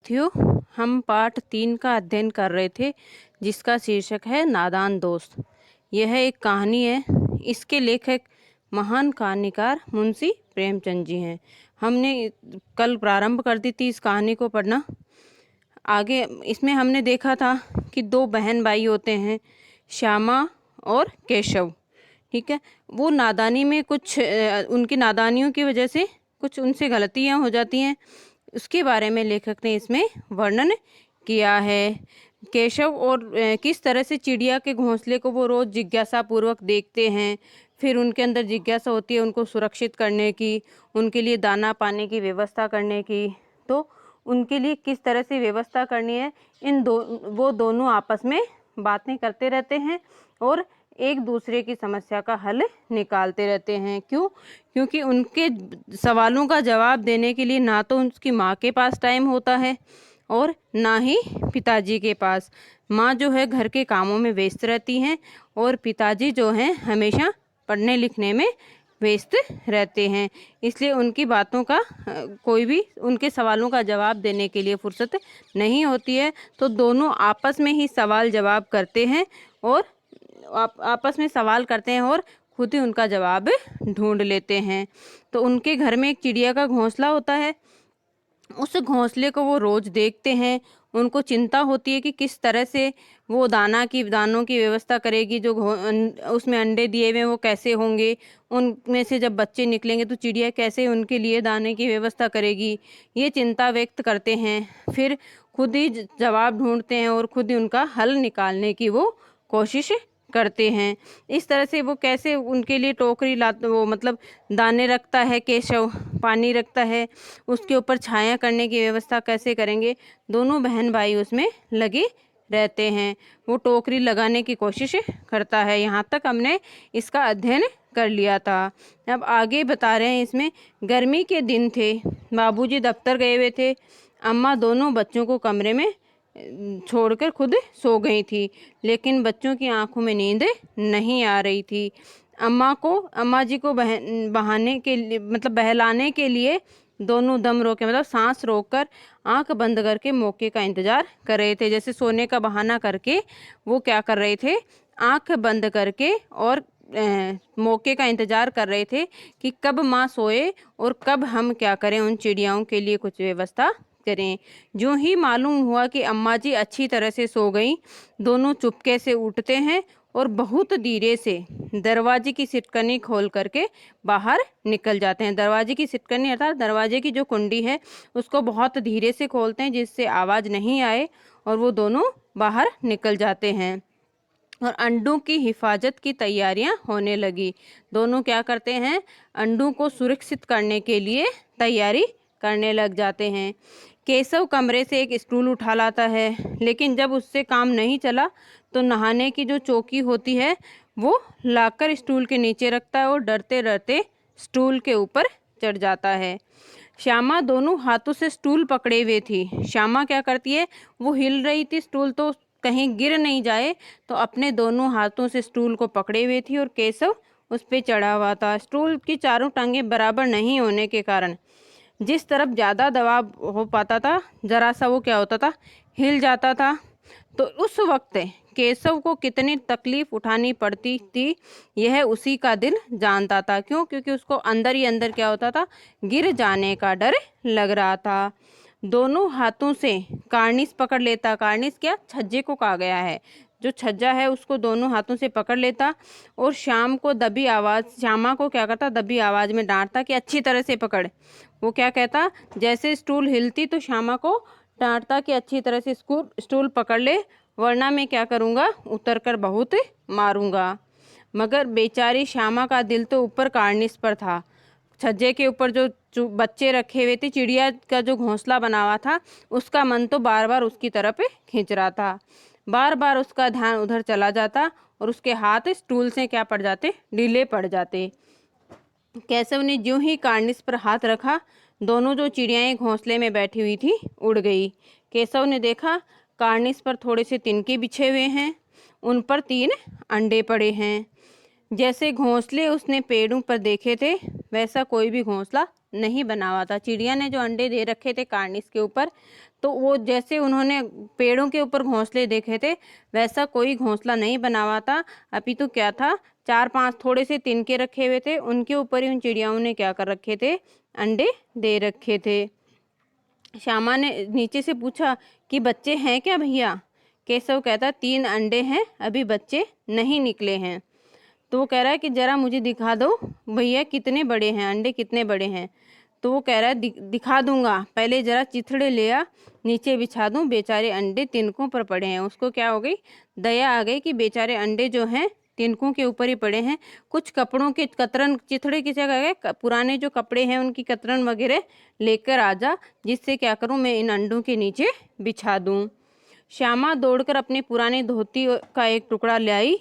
विद्यार्थियों, हम पाठ 3 का अध्ययन कर रहे थे जिसका शीर्षक है नादान दोस्त। यह एक कहानी है। इसके लेखक महान कहानीकार मुंशी प्रेमचंद जी हैं। हमने कल प्रारंभ कर दी थी इस कहानी को पढ़ना। आगे इसमें हमने देखा था कि 2 बहन भाई होते हैं, श्यामा और केशव। ठीक है, वो नादानी में कुछ उनकी नादानियों की वजह से कुछ उनसे गलतियां हो जाती हैं, उसके बारे में लेखक ने इसमें वर्णन किया है। केशव और किस तरह से चिड़िया के घोंसले को वो रोज जिज्ञासा पूर्वक देखते हैं, फिर उनके अंदर जिज्ञासा होती है उनको सुरक्षित करने की, उनके लिए दाना पानी की व्यवस्था करने की। तो उनके लिए किस तरह से व्यवस्था करनी है, वो दोनों आपस में बातें करते रहते हैं और एक दूसरे की समस्या का हल निकालते रहते हैं। क्यों? क्योंकि उनके सवालों का जवाब देने के लिए ना तो उसकी माँ के पास टाइम होता है और ना ही पिताजी के पास। माँ जो है घर के कामों में व्यस्त रहती हैं और पिताजी जो हैं हमेशा पढ़ने लिखने में व्यस्त रहते हैं। इसलिए उनकी बातों का कोई भी उनके सवालों का जवाब देने के लिए फुर्सत नहीं होती है। तो दोनों आपस में ही सवाल जवाब करते हैं और आपस में सवाल करते हैं और खुद ही उनका जवाब ढूंढ लेते हैं। तो उनके घर में एक चिड़िया का घोंसला होता है। उस घोंसले को वो रोज देखते हैं। उनको चिंता होती है कि किस तरह से वो दानों की व्यवस्था करेगी। जो उसमें अंडे दिए हुए वो कैसे होंगे, उनमें से जब बच्चे निकलेंगे तो चिड़िया कैसे उनके लिए दाने की व्यवस्था करेगी, ये चिंता व्यक्त करते हैं। फिर खुद ही जवाब ढूंढते हैं और खुद ही उनका हल निकालने की वो कोशिश करते हैं। इस तरह से वो कैसे उनके लिए टोकरी वो मतलब दाने रखता है केशव, पानी रखता है, उसके ऊपर छाया करने की व्यवस्था कैसे करेंगे, दोनों बहन भाई उसमें लगे रहते हैं। वो टोकरी लगाने की कोशिश करता है। यहाँ तक हमने इसका अध्ययन कर लिया था। अब आगे बता रहे हैं। इसमें गर्मी के दिन थे, बाबूजी दफ्तर गए हुए थे, अम्मा दोनों बच्चों को कमरे में छोड़कर खुद सो गई थी, लेकिन बच्चों की आंखों में नींद नहीं आ रही थी। अम्मा जी को बहाने के लिए मतलब बहलाने के लिए दोनों दम रोके मतलब सांस रोककर आंख बंद करके मौके का इंतजार कर रहे थे। जैसे सोने का बहाना करके वो क्या कर रहे थे, आंख बंद करके और मौके का इंतजार कर रहे थे कि कब माँ सोए और कब हम क्या करें, उन चिड़ियाओं के लिए कुछ व्यवस्था करें। जो ही मालूम हुआ कि अम्मा जी अच्छी तरह से सो गई, दोनों चुपके से उठते हैं और बहुत धीरे से दरवाजे की सिटकनी खोल करके बाहर निकल जाते हैं। दरवाजे की सिटकनी अर्थात दरवाजे की जो कुंडी है उसको बहुत धीरे से खोलते हैं जिससे आवाज़ नहीं आए, और वो दोनों बाहर निकल जाते हैं और अंडों की हिफाजत की तैयारियां होने लगी। दोनों क्या करते हैं, अंडों को सुरक्षित करने के लिए तैयारी करने लग जाते हैं। केशव कमरे से एक स्टूल उठा लाता है, लेकिन जब उससे काम नहीं चला तो नहाने की जो चौकी होती है वो लाकर स्टूल के नीचे रखता है और डरते डरते स्टूल के ऊपर चढ़ जाता है। श्यामा दोनों हाथों से स्टूल पकड़े हुए थी। श्यामा क्या करती है, वो हिल रही थी स्टूल तो कहीं गिर नहीं जाए, तो अपने दोनों हाथों से स्टूल को पकड़े हुए थी और केशव उस पर चढ़ा हुआ था। स्टूल की चारों टांगें बराबर नहीं होने के कारण जिस तरफ ज़्यादा दबाव हो पाता था, जरा सा वो क्या होता था, हिल जाता था। तो उस वक्त केशव को कितनी तकलीफ उठानी पड़ती थी यह उसी का दिल जानता था। क्यों? क्योंकि उसको अंदर ही अंदर क्या होता था, गिर जाने का डर लग रहा था। दोनों हाथों से कार्निस पकड़ लेता। कार्निस क्या, छज्जे को कहा गया है। जो छज्जा है उसको दोनों हाथों से पकड़ लेता और श्यामा को क्या करता, दबी आवाज़ में डांटता कि अच्छी तरह से पकड़। वो क्या कहता, जैसे स्टूल हिलती तो श्यामा को डांटता कि अच्छी तरह से स्टूल पकड़ ले, वरना मैं क्या करूँगा, उतर कर बहुत मारूंगा। मगर बेचारी श्यामा का दिल तो ऊपर कार्निस पर था। छज्जे के ऊपर जो बच्चे रखे हुए थे, चिड़िया का जो घोंसला बना हुआ था, उसका मन तो बार बार उसकी तरफ खींच रहा था। बार बार उसका ध्यान उधर चला जाता और उसके हाथ स्टूल से क्या पड़ जाते, ढीले पड़ जाते। केशव ने ज्यों ही कार्निस पर हाथ रखा, दोनों जो चिड़ियाएं घोंसले में बैठी हुई थी उड़ गई। केशव ने देखा कार्निस पर थोड़े से तिनके बिछे हुए हैं, उन पर 3 अंडे पड़े हैं। जैसे घोंसले उसने पेड़ों पर देखे थे वैसा कोई भी घोंसला नहीं बना हुआ था। चिड़िया ने जो अंडे दे रखे थे कार्निस के ऊपर, तो वो जैसे उन्होंने पेड़ों के ऊपर घोंसले देखे थे वैसा कोई घोंसला नहीं बना हुआ था। अपितु क्या था, 4-5 थोड़े से तिनके रखे हुए थे, उनके ऊपर ही उन चिड़ियाओं ने क्या कर रखे थे, अंडे दे रखे थे। श्यामा ने नीचे से पूछा कि बच्चे हैं क्या भैया? केशव कहता 3 अंडे हैं, अभी बच्चे नहीं निकले हैं। तो वो कह रहा है कि जरा मुझे दिखा दो भैया कितने बड़े हैं अंडे, कितने बड़े हैं। तो वो कह रहा है दिखा दूंगा, पहले जरा चिथड़े ले आ, नीचे बिछा दूं, बेचारे अंडे तिनकों पर पड़े हैं। उसको क्या हो गई, दया आ गई कि बेचारे अंडे जो हैं तिनकों के ऊपर ही पड़े हैं। कुछ कपड़ों के कतरन, चिथड़े की जगह पुराने जो कपड़े हैं उनकी कतरन वगैरह लेकर आ जा, जिससे क्या करूं मैं इन अंडों के नीचे बिछा दूं। श्यामा दौड़कर अपने पुराने धोती का एक टुकड़ा ले आई।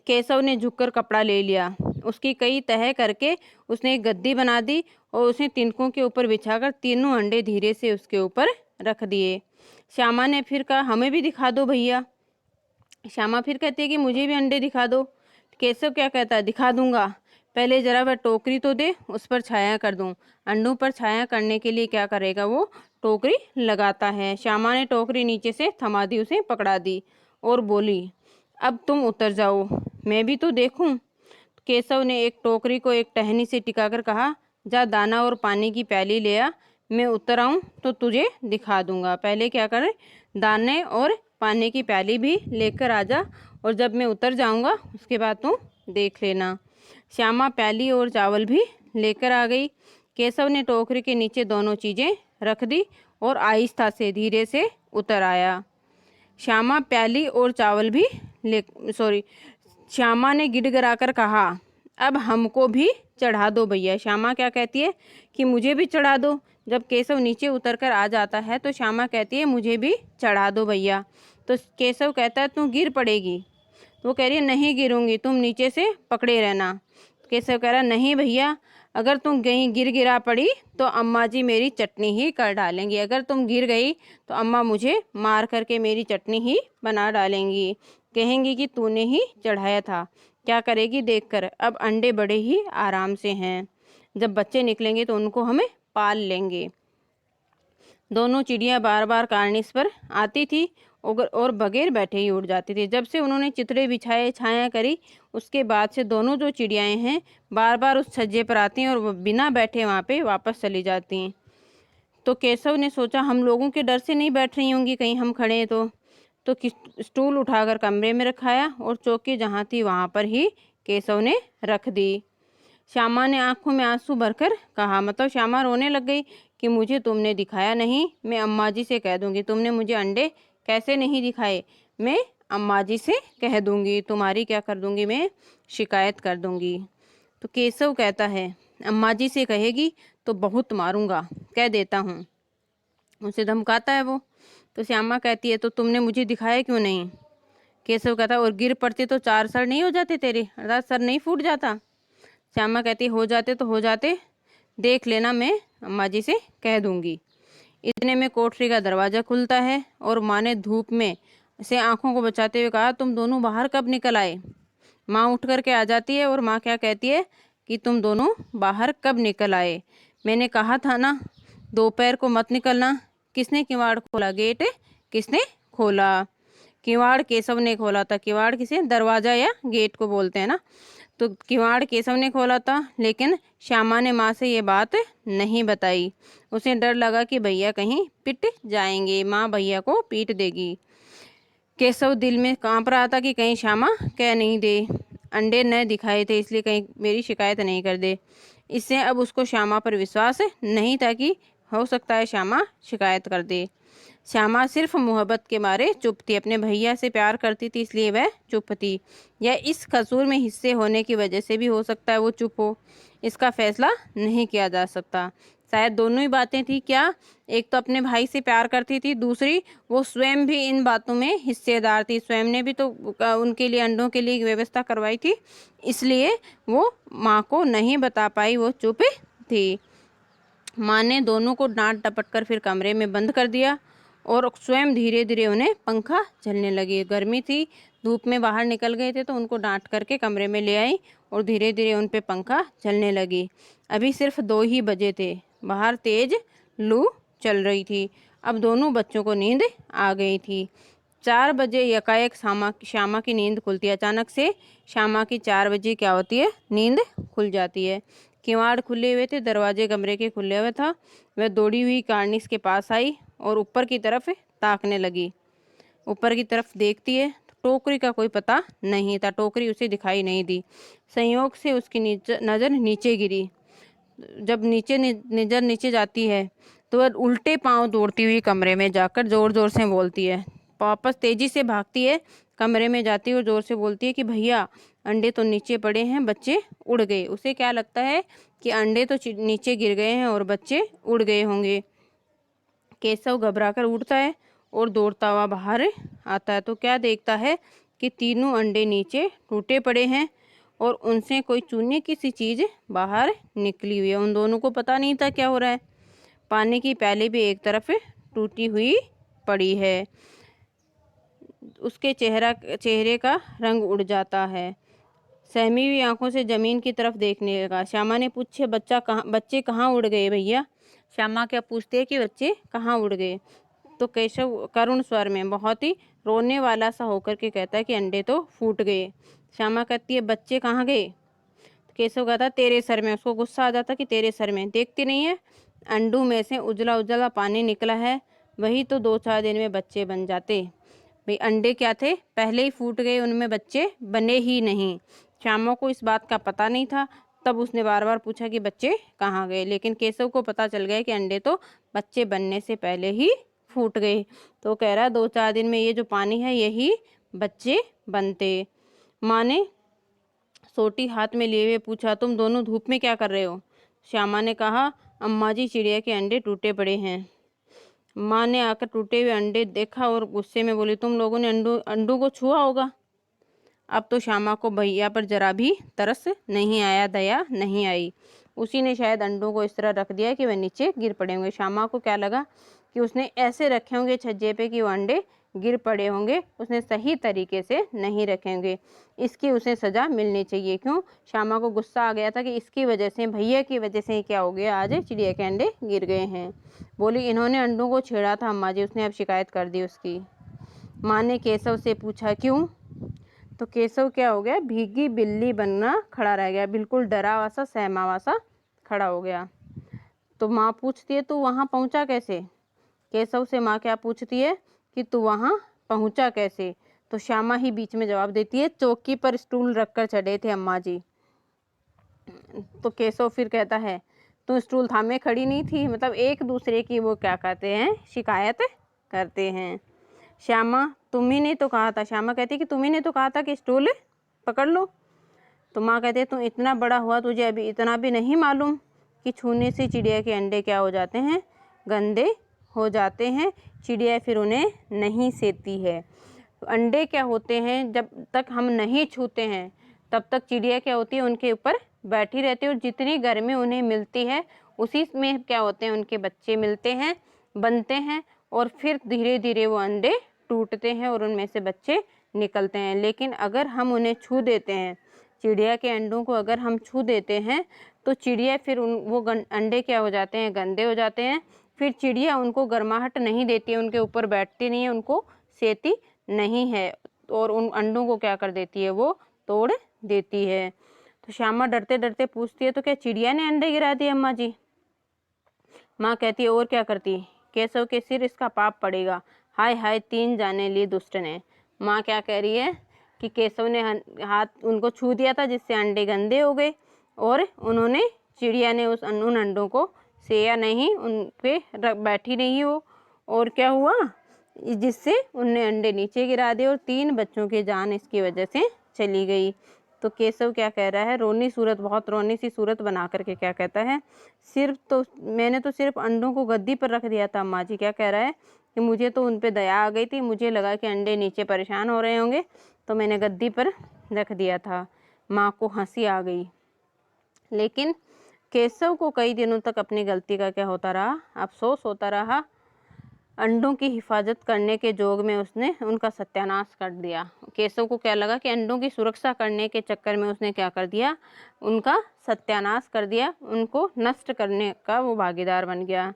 केशव ने झुककर कपड़ा ले लिया, उसकी कई तह करके उसने एक गद्दी बना दी और उसने तिनकों के ऊपर बिछाकर तीनों अंडे धीरे से उसके ऊपर रख दिए। श्यामा ने फिर कहा हमें भी दिखा दो भैया। श्यामा फिर कहती है कि मुझे भी अंडे दिखा दो। केशव क्या कहता है, दिखा दूंगा, पहले जरा वह टोकरी तो दे, उस पर छाया कर दूं। अंडों पर छाया करने के लिए क्या करेगा, वो टोकरी लगाता है। श्यामा ने टोकरी नीचे से थमा दी, उसे पकड़ा दी और बोली अब तुम उतर जाओ, मैं भी तो देखूं। केशव ने एक टोकरी को एक टहनी से टिकाकर कहा जा दाना और पानी की प्याली ले आ, मैं उतर आऊं तो तुझे दिखा दूंगा। पहले क्या करे, दाने और पानी की प्याली भी लेकर आ जा, और जब मैं उतर जाऊंगा उसके बाद तू देख लेना। श्यामा प्याली और चावल भी लेकर आ गई। केशव ने टोकरी के नीचे दोनों चीजें रख दी और आहिस्ता से धीरे से उतर आया। श्यामा प्याली और चावल भी श्यामा ने गिड़गिड़ाकर कहा अब हमको भी चढ़ा दो भैया। श्यामा क्या कहती है कि मुझे भी चढ़ा दो। जब केशव नीचे उतरकर आ जाता है तो श्यामा कहती है मुझे भी चढ़ा दो भैया। तो केशव कहता है तू गिर पड़ेगी। तो वो कह रही है नहीं गिरूंगी, तुम नीचे से पकड़े रहना। केशव कह रहा नहीं भैया, अगर तुम कहीं गिरा पड़ी तो अम्मा जी मेरी चटनी ही कर डालेंगी, अगर तुम गिर गई तो अम्मा मुझे मार करके मेरी चटनी ही बना डालेंगी, कहेंगी कि तूने ही चढ़ाया था। क्या करेगी देखकर, अब अंडे बड़े ही आराम से हैं, जब बच्चे निकलेंगे तो उनको हमें पाल लेंगे। दोनों चिड़िया बार बार कार्निस पर आती थी और बगैर बैठे ही उड़ जाती थी। जब से उन्होंने चितड़े बिछाए, छाया करी, उसके बाद से दोनों जो चिड़ियाएं हैं बार बार उस छज्जे पर आती हैं और वो बिना बैठे वहाँ पे वापस चली जाती हैं। तो केशव ने सोचा हम लोगों के डर से नहीं बैठ रही होंगी कहीं हम खड़े हैं तो स्टूल उठाकर कमरे में रखाया और चौकी जहाँ थी वहाँ पर ही केशव ने रख दी। श्यामा ने आंखों में आंसू भरकर कहा, मतलब श्यामा रोने लग गई कि मुझे तुमने दिखाया नहीं, मैं अम्मा जी से कह दूंगी। तुमने मुझे अंडे कैसे नहीं दिखाए, मैं अम्मा जी से कह दूंगी, तुम्हारी क्या कर दूंगी, मैं शिकायत कर दूंगी। तो केशव कहता है अम्मा जी से कहेगी तो बहुत मारूंगा, कह देता हूँ, उसे धमकाता है वो। तो श्यामा कहती है तो तुमने मुझे दिखाया क्यों नहीं। केशव कहता और गिर पड़ते तो 4 सर नहीं हो जाते तेरे, अर्थात सर नहीं फूट जाता। श्यामा कहती हो जाते तो हो जाते, देख लेना, मैं अम्मा जी से कह दूंगी। इतने में कोठरी का दरवाज़ा खुलता है और माँ ने धूप में से आंखों को बचाते हुए कहा तुम दोनों बाहर कब निकल आए। माँ उठ करके आ जाती है और माँ क्या कहती है कि तुम दोनों बाहर कब निकल आए, मैंने कहा था ना दोपहर को मत निकलना। किसने किवाड़ खोला, गेट किसने खोला। किवाड़ केशव ने खोला था। किवाड़ किसे, दरवाज़ा या गेट को बोलते हैं ना। तो किवाड़ केशव ने खोला था, लेकिन श्यामा ने माँ से ये बात नहीं बताई। उसे डर लगा कि भैया कहीं पिट जाएंगे, माँ भैया को पीट देगी। केशव दिल में कांप रहा था कि कहीं श्यामा कह नहीं दे अंडे न दिखाए थे इसलिए कहीं मेरी शिकायत नहीं कर दे। इससे अब उसको श्यामा पर विश्वास नहीं था कि हो सकता है श्यामा शिकायत कर दे। श्यामा सिर्फ मोहब्बत के मारे चुप थी, अपने भैया से प्यार करती थी इसलिए वह चुप थी, या इस कसूर में हिस्से होने की वजह से भी हो सकता है वो चुप हो, इसका फैसला नहीं किया जा सकता। शायद दोनों ही बातें थी। क्या, एक तो अपने भाई से प्यार करती थी, दूसरी वो स्वयं भी इन बातों में हिस्सेदार थी, स्वयं ने भी तो उनके लिए अंडों के लिए व्यवस्था करवाई थी, इसलिए वो माँ को नहीं बता पाई, वो चुप थी। माँ ने दोनों को डांट डपट कर फिर कमरे में बंद कर दिया और स्वयं धीरे धीरे उन्हें पंखा झलने लगी। गर्मी थी, धूप में बाहर निकल गए थे तो उनको डांट करके कमरे में ले आई और धीरे धीरे उन पे पंखा चलने लगी। अभी सिर्फ 2 ही बजे थे, बाहर तेज लू चल रही थी। अब दोनों बच्चों को नींद आ गई थी। 4 बजे यकायक श्यामा की नींद खुलती है। अचानक से श्यामा की 4 बजे क्या होती है, नींद खुल जाती है। किवाड़ खुले हुए थे, दरवाजे कमरे के खुले हुए था। वह दौड़ी हुई कार्निस के पास आई और ऊपर की तरफ ताकने लगी। ऊपर की तरफ देखती है तो टोकरी का कोई पता नहीं था, टोकरी उसे दिखाई नहीं दी। संयोग से उसकी नज़र नीचे गिरी। जब नज़र नीचे जाती है तो वह उल्टे पांव दौड़ती हुई कमरे में जाकर जोर जोर से बोलती है। वापस तेजी से भागती है, कमरे में जाती है और जोर से बोलती है कि भैया अंडे तो नीचे पड़े हैं, बच्चे उड़ गए। उसे क्या लगता है कि अंडे तो नीचे गिर गए हैं और बच्चे उड़ गए होंगे। केशव घबराकर उठता है और दौड़ता हुआ बाहर आता है तो क्या देखता है कि तीनों अंडे नीचे टूटे पड़े हैं और उनसे कोई चूने की सी चीज़ बाहर निकली हुई है। उन दोनों को पता नहीं था क्या हो रहा है। पानी की प्याली भी एक तरफ टूटी हुई पड़ी है। उसके चेहरे का रंग उड़ जाता है। सहमी हुई आंखों से जमीन की तरफ देखने लगा। श्यामा ने पूछे, बच्चे कहाँ उड़ गए भैया? श्यामा क्या पूछते हैं कि बच्चे कहाँ उड़ गए? तो केशव करुण स्वर में बहुत ही रोने वाला सा होकर के कहता है कि अंडे तो फूट गए। श्यामा कहती है, बच्चे कहाँ गए? तो केशव कहता तेरे सर में। उसको गुस्सा आ जाता कि तेरे सर में देखती नहीं है, अंडों में से उजला उजला पानी निकला है, वही तो 2-4 दिन में बच्चे बन जाते। भाई अंडे क्या थे, पहले ही फूट गए, उनमें बच्चे बने ही नहीं। श्यामा को इस बात का पता नहीं था। तब उसने बार बार पूछा कि बच्चे कहाँ गए, लेकिन केशव को पता चल गया कि अंडे तो बच्चे बनने से पहले ही फूट गए। तो कह रहा 2-4 दिन में ये जो पानी है यही बच्चे बनते। माँ ने सोटी हाथ में लिए हुए पूछा, तुम दोनों धूप में क्या कर रहे हो? श्यामा ने कहा, अम्मा जी चिड़िया के अंडे टूटे पड़े हैं। माँ ने आकर टूटे हुए अंडे देखा और गुस्से में बोली, तुम लोगों ने अंडों को छुआ होगा। अब तो श्यामा को भैया पर जरा भी तरस नहीं आया, दया नहीं आई। उसी ने शायद अंडों को इस तरह रख दिया कि वह नीचे गिर पड़े होंगे। श्यामा को क्या लगा कि उसने ऐसे रखे होंगे छज्जे पे कि वो अंडे गिर पड़े होंगे, उसने सही तरीके से नहीं रखे होंगे। इसकी उसे सज़ा मिलनी चाहिए। क्यों? श्यामा को गुस्सा आ गया था कि इसकी वजह से, भैया की वजह से क्या हो गया, आज चिड़िया के अंडे गिर गए हैं। बोली, इन्होंने अंडों को छेड़ा था अम्मा जी, उसने अब शिकायत कर दी उसकी। माँ ने केशव से पूछा, क्यों? तो केशव क्या हो गया, भीगी बिल्ली बनना खड़ा रह गया, बिल्कुल डरा हुआ सा, सहमा हुआ सा खड़ा हो गया। तो माँ पूछती है, तू वहाँ पहुँचा कैसे? केशव से माँ क्या पूछती है कि तू वहाँ पहुँचा कैसे? तो श्यामा ही बीच में जवाब देती है, चौकी पर स्टूल रखकर चढ़े थे अम्मा जी। तो केशव फिर कहता है, तू स्टूल थामे खड़ी नहीं थी। मतलब एक दूसरे की वो क्या कहते हैं, शिकायत करते हैं। श्यामा, तुम्ही ने तो कहा था। श्यामा कहती कि तुम्ही ने तो कहा था कि स्टूल पकड़ लो। तो माँ कहते हैं, तू इतना बड़ा हुआ, तुझे अभी इतना भी नहीं मालूम कि छूने से चिड़िया के अंडे क्या हो जाते हैं, गंदे हो जाते हैं। चिड़िया फिर उन्हें नहीं सेती है। तो अंडे क्या होते हैं, जब तक हम नहीं छूते हैं तब तक चिड़िया क्या होती है, उनके ऊपर बैठी रहती है और जितनी गर्मी उन्हें मिलती है उसी में क्या होते हैं, उनके बच्चे मिलते हैं, बनते हैं और फिर धीरे धीरे वो अंडे टूटते हैं और उनमें से बच्चे निकलते हैं। लेकिन अगर हम उन्हें छू देते हैं, चिड़िया के अंडों को अगर हम छू देते हैं तो चिड़िया फिर वो अंडे क्या हो जाते हैं, गंदे हो जाते हैं। फिर चिड़िया उनको गर्माहट नहीं देती है, उनके ऊपर बैठती नहीं है, उनको सेती नहीं है और उन अंडों को क्या कर देती है, वो तोड़ देती है। तो श्यामा डरते डरते पूछती है, तो क्या चिड़िया ने अंडे गिरा दिए अम्मा जी? माँ कहती है, और क्या करती, केशव के सिर इसका पाप पड़ेगा। हाय हाय, 3 जाने ली दुष्ट ने। माँ क्या कह रही है कि केशव ने हाथ उनको छू दिया था जिससे अंडे गंदे हो गए और उन्होंने, चिड़िया ने उन अंडों को सेया नहीं, उन पे बैठी नहीं हो और क्या हुआ, जिससे उनने अंडे नीचे गिरा दिए और 3 बच्चों की जान इसकी वजह से चली गई। तो केशव क्या कह रहा है, रोनी सूरत, बहुत रोनी सी सूरत बना करके क्या कहता है, मैंने तो सिर्फ अंडों को गद्दी पर रख दिया था अम्मा जी। क्या कह रहा है कि मुझे तो उन पे दया आ गई थी, मुझे लगा कि अंडे नीचे परेशान हो रहे होंगे तो मैंने गद्दी पर रख दिया था। माँ को हंसी आ गई। लेकिन केशव को कई दिनों तक अपनी गलती का क्या होता रहा, अफसोस होता रहा। अंडों की हिफाजत करने के जोग में उसने उनका सत्यानाश कर दिया। केशव को क्या लगा कि अंडों की सुरक्षा करने के चक्कर में उसने क्या कर दिया, उनका सत्यानाश कर दिया, उनको नष्ट करने का वो भागीदार बन गया।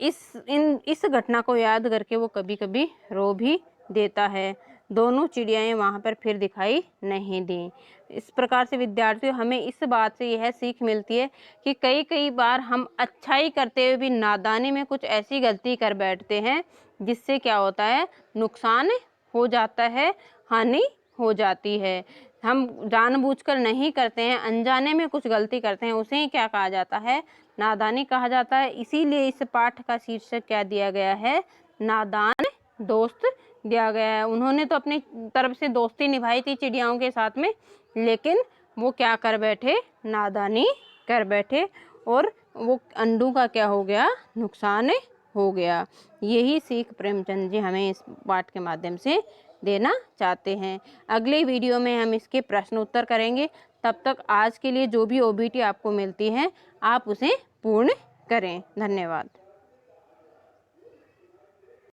इस घटना को याद करके वो कभी कभी रो भी देता है। दोनों चिड़ियाएं वहाँ पर फिर दिखाई नहीं दी। इस प्रकार से विद्यार्थियों, हमें इस बात से यह सीख मिलती है कि कई बार हम अच्छाई करते हुए भी नादानी में कुछ ऐसी गलती कर बैठते हैं जिससे क्या होता है, नुकसान हो जाता है, हानि हो जाती है। हम जानबूझकर नहीं करते हैं, अनजाने में कुछ गलती करते हैं, उसे ही क्या कहा जाता है, नादानी कहा जाता है। इसीलिए इस पाठ का शीर्षक क्या दिया गया है, नादान दोस्त दिया गया है। उन्होंने तो अपनी तरफ से दोस्ती निभाई थी चिड़ियाओं के साथ में, लेकिन वो क्या कर बैठे, नादानी कर बैठे और वो अंडों का क्या हो गया, नुकसान हो गया। यही सीख प्रेमचंद जी हमें इस पाठ के माध्यम से देना चाहते हैं। अगले वीडियो में हम इसके प्रश्न उत्तर करेंगे। तब तक आज के लिए जो भी OBT आपको मिलती है आप उसे पूर्ण करें। धन्यवाद।